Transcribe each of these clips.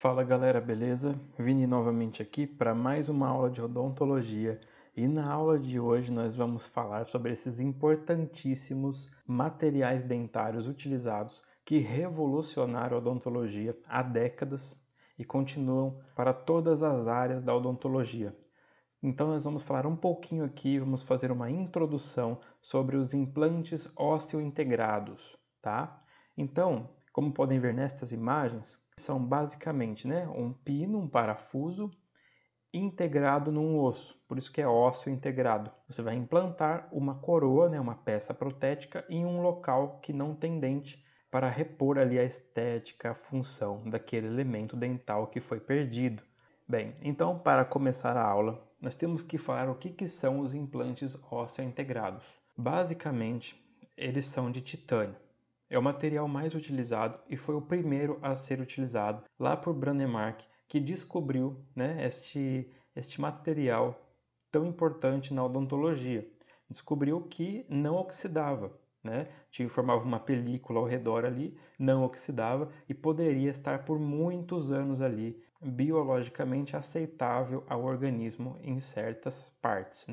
Fala galera, beleza? Vini novamente aqui para mais uma aula de odontologia e na aula de hoje nós vamos falar sobre esses importantíssimos materiais dentários utilizados que revolucionaram a odontologia há décadas e continuam para todas as áreas da odontologia. Então nós vamos falar um pouquinho aqui, vamos fazer uma introdução sobre os implantes ósseo-integrados, tá? Então, como podem ver nestas imagens, são basicamente, um pino, um parafuso integrado num osso, por isso que é ósseo integrado. Você vai implantar uma coroa, uma peça protética em um local que não tem dente para repor ali a estética, a função daquele elemento dental que foi perdido. Bem, então para começar a aula, nós temos que falar o que são os implantes ósseo-integrados. Basicamente, eles são de titânio. É o material mais utilizado e foi o primeiro a ser utilizado lá por Brånemark, que descobriu este material tão importante na odontologia. Descobriu que não oxidava, formava uma película ao redor ali, não oxidava e poderia estar por muitos anos ali, biologicamente aceitável ao organismo em certas partes,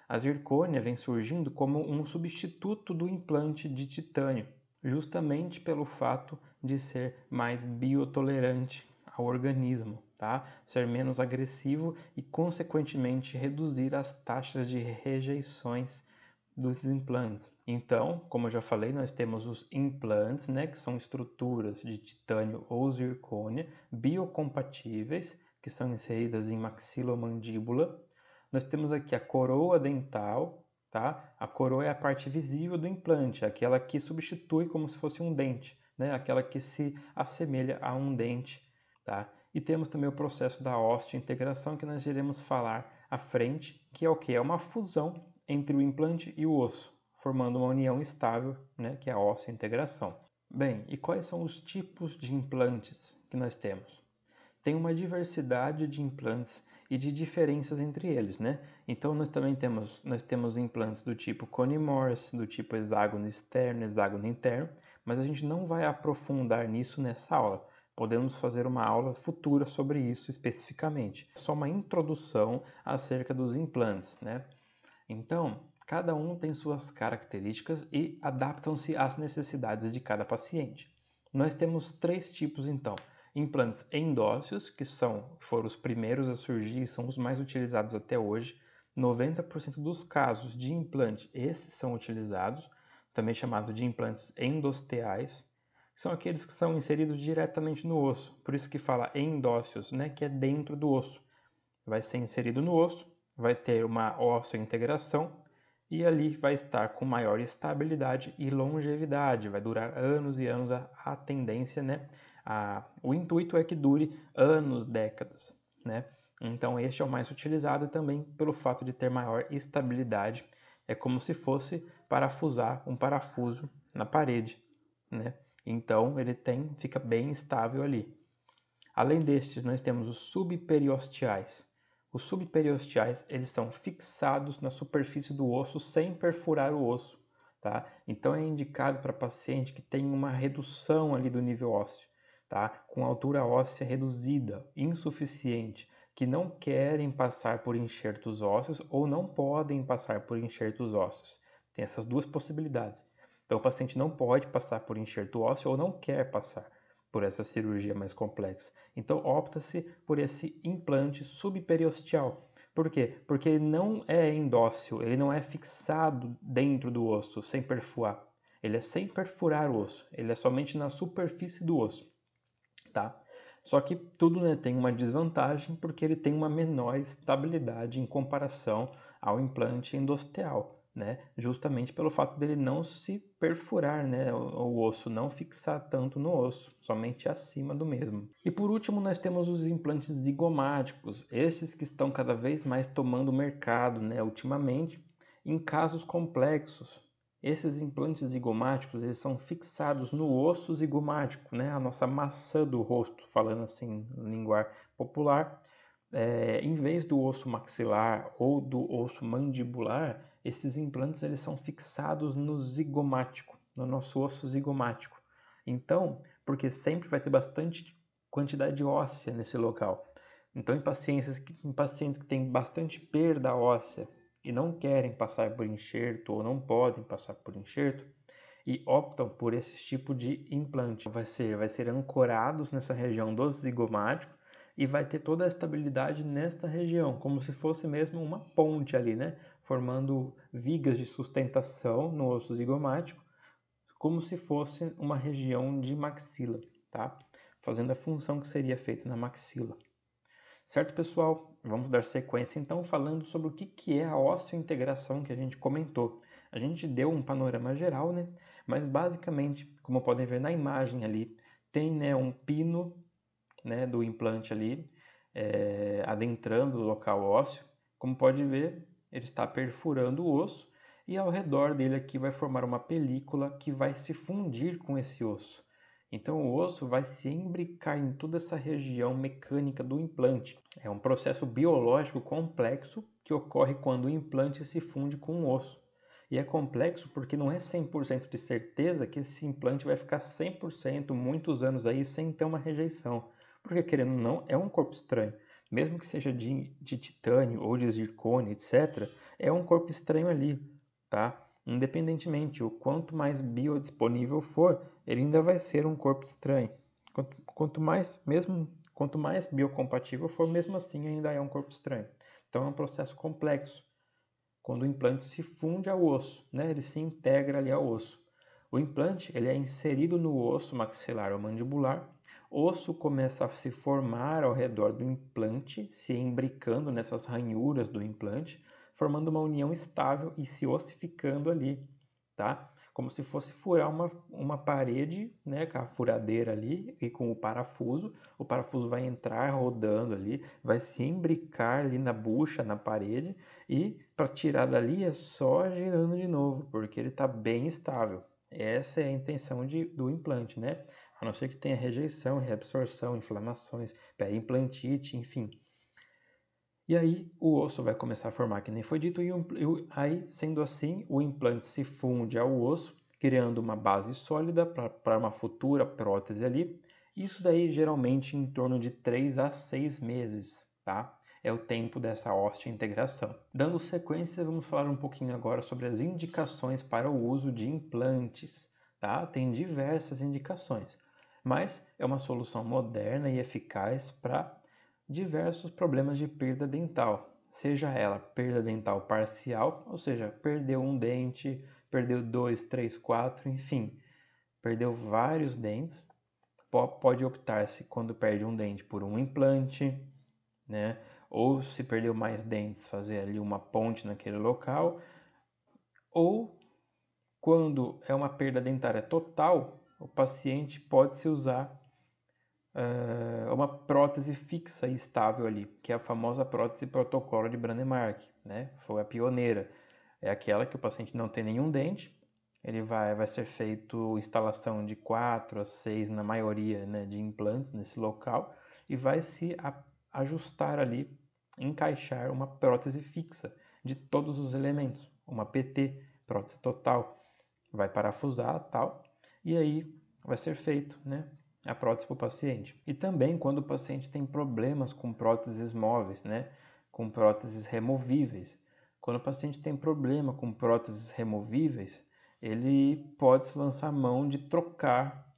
A zircônia vem surgindo como um substituto do implante de titânio, justamente pelo fato de ser mais biotolerante ao organismo, tá? Ser menos agressivo e, consequentemente, reduzir as taxas de rejeições dos implantes. Então, como eu já falei, nós temos os implantes, que são estruturas de titânio ou zircônia biocompatíveis, que são inseridas em maxilomandíbula. Nós temos aqui a coroa dental, tá? A coroa é a parte visível do implante, aquela que substitui como se fosse um dente, Aquela que se assemelha a um dente, tá? E temos também o processo da osteointegração, que nós iremos falar à frente, que é o que? É uma fusão entre o implante e o osso, formando uma união estável, que é a osteointegração. Bem, e quais são os tipos de implantes que nós temos? Tem uma diversidade de implantes e de diferenças entre eles, Então nós temos implantes do tipo Cone Morse, do tipo hexágono externo, hexágono interno, mas a gente não vai aprofundar nisso nessa aula. Podemos fazer uma aula futura sobre isso especificamente. É só uma introdução acerca dos implantes, Então, cada um tem suas características e adaptam-se às necessidades de cada paciente. Nós temos três tipos, então. Implantes endóceos, que foram os primeiros a surgir e são os mais utilizados até hoje. 90% dos casos de implante, esses são utilizados, também chamado de implantes endosteais, que são aqueles que são inseridos diretamente no osso. Por isso que fala endóceos, que é dentro do osso. Vai ser inserido no osso, vai ter uma osteointegração e ali vai estar com maior estabilidade e longevidade, vai durar anos e anos a tendência, o intuito é que dure anos, décadas, Então este é o mais utilizado também pelo fato de ter maior estabilidade, é como se fosse parafusar um parafuso na parede, Então ele fica bem estável ali. Além destes, nós temos os subperiosteais. Os subperiosteais, eles são fixados na superfície do osso sem perfurar o osso, tá? Então é indicado para paciente que tem uma redução ali do nível ósseo, tá? Com altura óssea reduzida, insuficiente, que não querem passar por enxertos ósseos ou não podem passar por enxertos ósseos. Tem essas duas possibilidades. Então o paciente não pode passar por enxerto ósseo ou não quer passar por essa cirurgia mais complexa. Então opta-se por esse implante subperiosteal. Por quê? Porque ele não é endóceo, ele não é fixado dentro do osso, sem perfurar. Ele é sem perfurar o osso, ele é somente na superfície do osso, tá? Só que tudo tem uma desvantagem porque ele tem uma menor estabilidade em comparação ao implante endosteal, Justamente pelo fato dele não se perfurar, o osso não fixar tanto no osso, somente acima do mesmo. E por último nós temos os implantes zigomáticos, estes que estão cada vez mais tomando mercado, ultimamente, em casos complexos. Esses implantes zigomáticos, eles são fixados no osso zigomático, a nossa maçã do rosto, falando assim em linguagem popular. Em vez do osso maxilar ou do osso mandibular, esses implantes eles são fixados no zigomático, no nosso osso zigomático. Então, porque sempre vai ter bastante quantidade óssea nesse local. Então, em pacientes que têm bastante perda óssea e não querem passar por enxerto ou não podem passar por enxerto e optam por esse tipo de implante, vai ser ancorados nessa região do zigomático e vai ter toda a estabilidade nesta região, como se fosse mesmo uma ponte ali, né? Formando vigas de sustentação no osso zigomático, como se fosse uma região de maxila, tá? Fazendo a função que seria feita na maxila. Certo, pessoal? Vamos dar sequência então falando sobre o que é a osteointegração que a gente comentou. A gente deu um panorama geral, né? Mas basicamente, como podem ver na imagem ali, tem, né, um pino, né, do implante ali, adentrando o local ósseo. Como pode ver, ele está perfurando o osso e ao redor dele aqui vai formar uma película que vai se fundir com esse osso. Então o osso vai se imbricar em toda essa região mecânica do implante. É um processo biológico complexo que ocorre quando o implante se funde com o osso. E é complexo porque não é 100% de certeza que esse implante vai ficar 100% muitos anos aí sem ter uma rejeição. Porque, querendo ou não, é um corpo estranho. Mesmo que seja de titânio ou de zircônio, etc., é um corpo estranho ali, tá? Independentemente, o quanto mais biodisponível for, ele ainda vai ser um corpo estranho. Quanto mais biocompatível for, mesmo assim ainda é um corpo estranho. Então é um processo complexo. Quando o implante se funde ao osso, né? Ele se integra ali ao osso. O implante ele é inserido no osso maxilar ou mandibular. O osso começa a se formar ao redor do implante, se imbricando nessas ranhuras do implante, formando uma união estável e se ossificando ali, tá? Como se fosse furar uma parede, né, com a furadeira ali e com o parafuso vai entrar rodando ali, vai se imbricar ali na bucha, na parede, e para tirar dali é só girando de novo, porque ele está bem estável. Essa é a intenção do implante, né? A não ser que tenha rejeição, reabsorção, inflamações, periimplantite, enfim. E aí o osso vai começar a formar, que nem foi dito, e aí, sendo assim, o implante se funde ao osso, criando uma base sólida para uma futura prótese ali. Isso daí geralmente em torno de 3 a 6 meses, tá? É o tempo dessa osteointegração. Dando sequência, vamos falar um pouquinho agora sobre as indicações para o uso de implantes, tá? Tem diversas indicações, mas é uma solução moderna e eficaz para diversos problemas de perda dental, seja ela perda dental parcial, ou seja, perdeu um dente, perdeu 2, 3, 4, enfim, perdeu vários dentes. Pode optar-se quando perde um dente por um implante, né? Ou se perdeu mais dentes, fazer ali uma ponte naquele local, ou quando é uma perda dentária total, o paciente pode se usar uma prótese fixa e estável ali, que é a famosa prótese protocolo de Brånemark, né? Foi a pioneira. É aquela que o paciente não tem nenhum dente, ele vai ser feito instalação de 4 a 6 na maioria, né, de implantes nesse local e vai se ajustar ali, encaixar uma prótese fixa de todos os elementos, uma PT, prótese total, vai parafusar tal, e aí vai ser feito, né, a prótese para o paciente. E também quando o paciente tem problemas com próteses móveis, né, com próteses removíveis. Quando o paciente tem problema com próteses removíveis, ele pode se lançar mão de trocar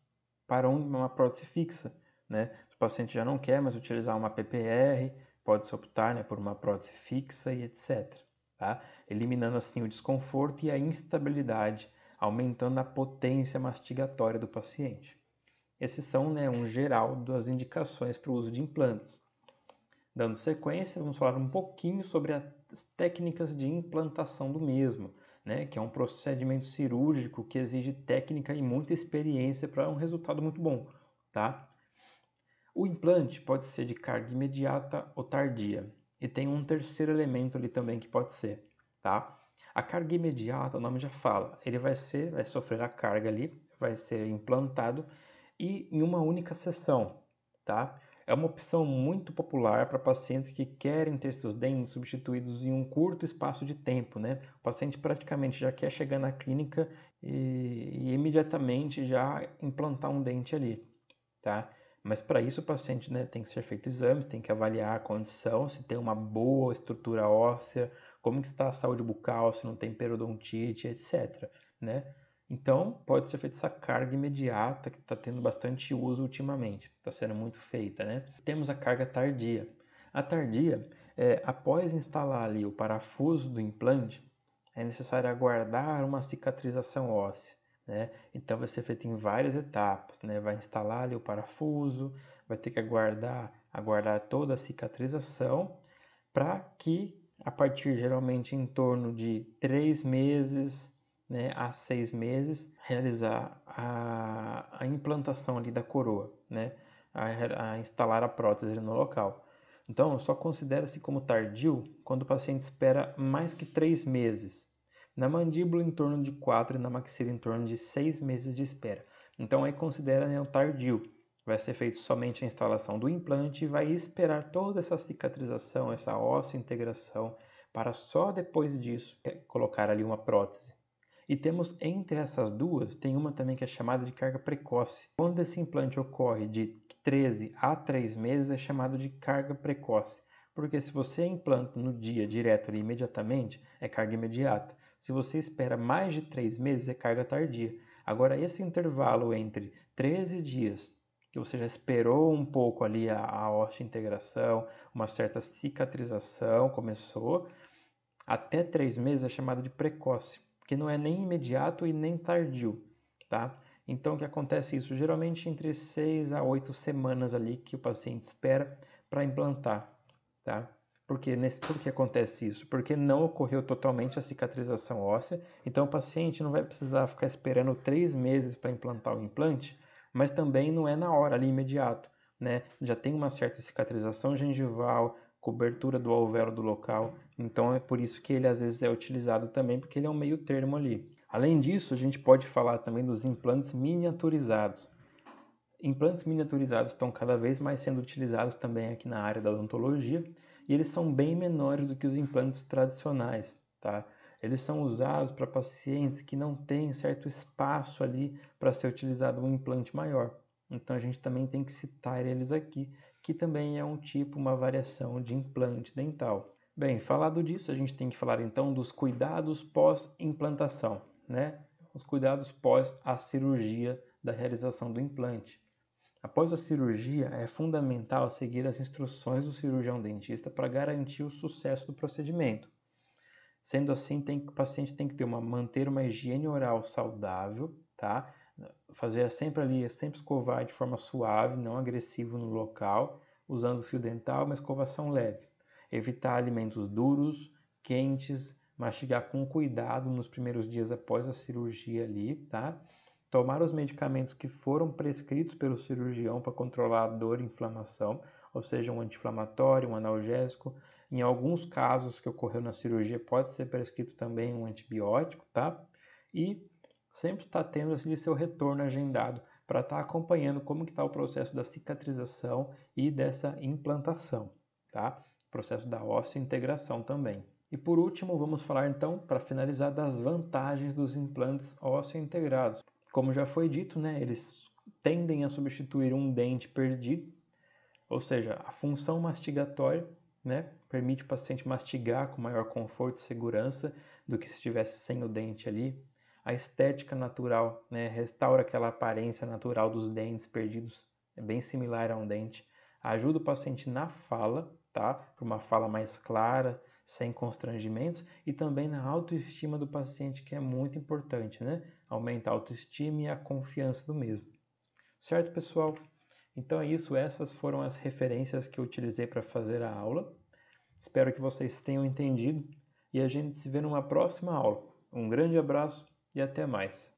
para uma prótese fixa, né? Se o paciente já não quer mais utilizar uma PPR, pode-se optar, né, por uma prótese fixa e etc. Tá? Eliminando assim o desconforto e a instabilidade, aumentando a potência mastigatória do paciente. Esses são, né, um geral das indicações para o uso de implantes. Dando sequência, vamos falar um pouquinho sobre as técnicas de implantação do mesmo, né, que é um procedimento cirúrgico que exige técnica e muita experiência para um resultado muito bom, tá? O implante pode ser de carga imediata ou tardia, e tem um terceiro elemento ali também que pode ser, tá? A carga imediata, o nome já fala, ele vai sofrer a carga ali, vai ser implantado e em uma única sessão, tá? É uma opção muito popular para pacientes que querem ter seus dentes substituídos em um curto espaço de tempo, né? O paciente praticamente já quer chegar na clínica e imediatamente já implantar um dente ali, tá? Mas para isso o paciente, né, tem que ser feito exames, tem que avaliar a condição, se tem uma boa estrutura óssea, como que está a saúde bucal, se não tem periodontite, etc, né? Então, pode ser feita essa carga imediata, que está tendo bastante uso ultimamente, está sendo muito feita, né? Temos a carga tardia. A tardia é após instalar ali o parafuso do implante, é necessário aguardar uma cicatrização óssea, né? Então vai ser feito em várias etapas, né? Vai instalar ali o parafuso, vai ter que aguardar toda a cicatrização para que a partir geralmente em torno de 3 meses, né, a 6 meses, realizar a implantação ali da coroa, né? A instalar a prótese no local. Então, só considera-se como tardio quando o paciente espera mais que 3 meses. Na mandíbula, em torno de 4 e na maxila, em torno de 6 meses de espera. Então, aí considera, né, o tardio. Vai ser feito somente a instalação do implante e vai esperar toda essa cicatrização, essa óssea integração, para só depois disso colocar ali uma prótese. E temos entre essas duas, tem uma também que é chamada de carga precoce. Quando esse implante ocorre de 13 a 3 meses, é chamado de carga precoce. Porque se você implanta no dia direto ali imediatamente, é carga imediata. Se você espera mais de 3 meses, é carga tardia. Agora, esse intervalo entre 13 dias, que você já esperou um pouco ali a óssea integração, uma certa cicatrização começou, até 3 meses é chamado de precoce, que não é nem imediato e nem tardio, tá? Então, o que acontece isso? Geralmente entre 6 a 8 semanas ali que o paciente espera para implantar, tá? Por que acontece isso? Porque não ocorreu totalmente a cicatrização óssea, então o paciente não vai precisar ficar esperando 3 meses para implantar o implante, mas também não é na hora ali imediato, né? Já tem uma certa cicatrização gengival, cobertura do alvéolo do local, então é por isso que ele às vezes é utilizado também, porque ele é um meio termo ali. Além disso, a gente pode falar também dos implantes miniaturizados. Implantes miniaturizados estão cada vez mais sendo utilizados também aqui na área da odontologia e eles são bem menores do que os implantes tradicionais, tá? Eles são usados para pacientes que não têm certo espaço ali para ser utilizado um implante maior. Então a gente também tem que citar eles aqui, que também é um tipo, uma variação de implante dental. Bem, falado disso, a gente tem que falar então dos cuidados pós-implantação, né? Os cuidados pós a cirurgia da realização do implante. Após a cirurgia, é fundamental seguir as instruções do cirurgião dentista para garantir o sucesso do procedimento. Sendo assim, o paciente tem que manter uma higiene oral saudável, tá? Fazer sempre escovar de forma suave, não agressivo no local, usando fio dental, uma escovação leve. Evitar alimentos duros, quentes, mastigar com cuidado nos primeiros dias após a cirurgia ali, tá? Tomar os medicamentos que foram prescritos pelo cirurgião para controlar a dor e inflamação, ou seja, um anti-inflamatório, um analgésico. Em alguns casos que ocorreu na cirurgia, pode ser prescrito também um antibiótico, tá? E sempre está tendo assim, seu retorno agendado para estar acompanhando como que está o processo da cicatrização e dessa implantação, tá? O processo da óssea integração também. E por último, vamos falar então, para finalizar, das vantagens dos implantes ósseo integrados. Como já foi dito, né, eles tendem a substituir um dente perdido, ou seja, a função mastigatória, né, permite o paciente mastigar com maior conforto e segurança do que se estivesse sem o dente ali. A estética natural, né, restaura aquela aparência natural dos dentes perdidos, é bem similar a um dente. Ajuda o paciente na fala, tá, para uma fala mais clara, sem constrangimentos, e também na autoestima do paciente, que é muito importante, né? Aumenta a autoestima e a confiança do mesmo. Certo, pessoal? Então é isso, essas foram as referências que eu utilizei para fazer a aula. Espero que vocês tenham entendido e a gente se vê numa próxima aula. Um grande abraço e até mais.